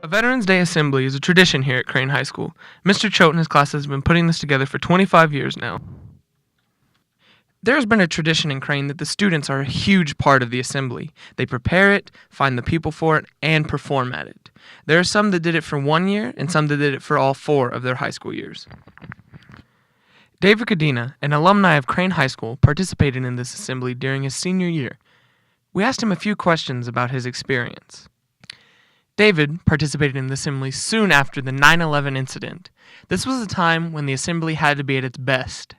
Veterans Day Assembly is a tradition here at Crane High School. Mr. Choate and his class has been putting this together for 25 years now. There has been a tradition in Crane that the students are a huge part of the assembly. They prepare it, find the people for it, and perform at it. There are some that did it for 1 year and some that did it for all 4 of their high school years. David Cadena, an alumni of Crane High School, participated in this assembly during his senior year. We asked him a few questions about his experience. David participated in the assembly soon after the 9/11 incident. This was a time when the assembly had to be at its best.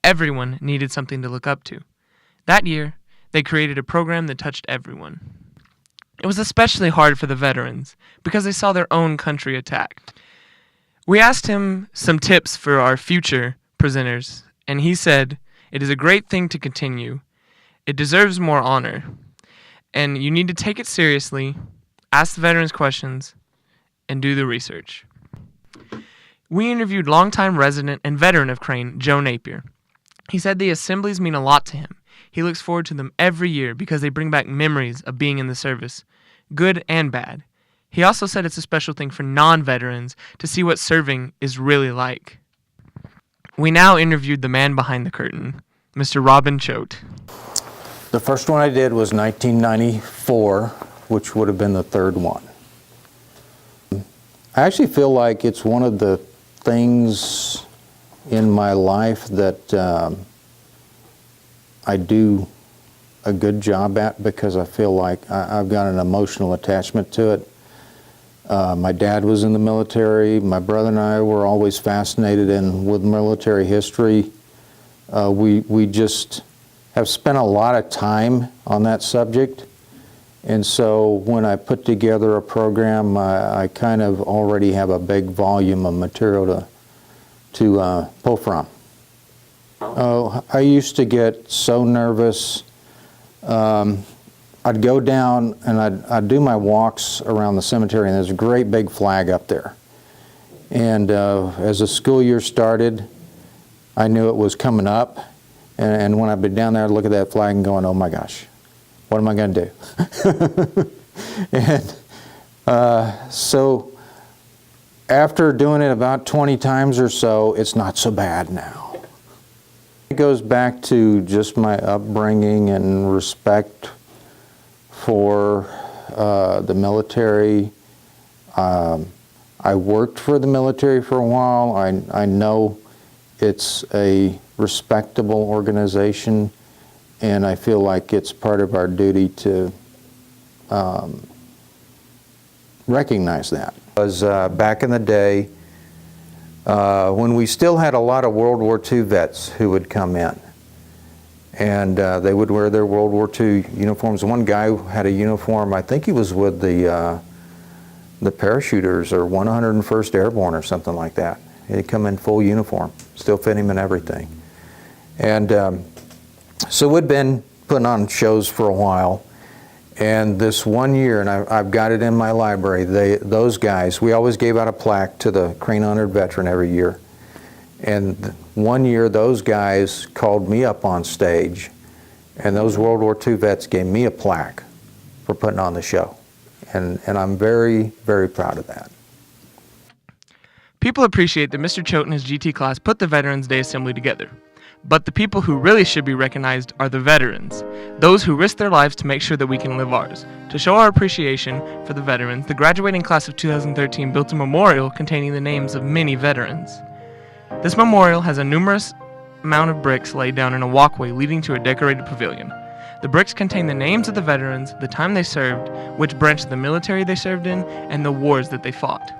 Everyone needed something to look up to. That year, they created a program that touched everyone. It was especially hard for the veterans because they saw their own country attacked. We asked him some tips for our future presenters, and he said, "It is a great thing to continue. It deserves more honor, and you need to take it seriously, ask the veterans questions, and do the research." We interviewed longtime resident and veteran of Crane, Joe Napier. He said the assemblies mean a lot to him. He looks forward to them every year because they bring back memories of being in the service, good and bad. He also said it's a special thing for non-veterans to see what serving is really like. We now interviewed the man behind the curtain, Mr. Robin Choate. The first one I did was 1994, which would have been the third one. I actually feel like it's one of the things in my life that I do a good job at because I feel like I've got an emotional attachment to it. My dad was in the military. My brother and I were always fascinated with military history. We just have spent a lot of time on that subject. And so when I put together a program, I kind of already have a big volume of material to pull from. Oh, I used to get so nervous. I'd go down and I'd do my walks around the cemetery, and there's a great big flag up there. And as the school year started, I knew it was coming up. And when I'd be down there, I'd look at that flag and going, oh my gosh, what am I going to do? And so after doing it about 20 times or so, it's not so bad now. It goes back to just my upbringing and respect for the military. I worked for the military for a while. I know it's a respectable organization, and I feel like it's part of our duty to recognize that. Because back in the day, when we still had a lot of World War II vets who would come in, and they would wear their World War II uniforms. One guy had a uniform, I think he was with the parachuters or 101st Airborne or something like that. He'd come in full uniform, still fit him and everything. And so we'd been putting on shows for a while, and this one year, and I've got it in my library, those guys, we always gave out a plaque to the Crane Honored Veteran every year. And one year, those guys called me up on stage, and those World War II vets gave me a plaque for putting on the show. And I'm very, very proud of that. People appreciate that Mr. Choate and his GT class put the Veterans Day Assembly together. But the people who really should be recognized are the veterans, those who risk their lives to make sure that we can live ours. To show our appreciation for the veterans, the graduating class of 2013 built a memorial containing the names of many veterans. This memorial has a numerous amount of bricks laid down in a walkway leading to a decorated pavilion. The bricks contain the names of the veterans, the time they served, which branch of the military they served in, and the wars that they fought.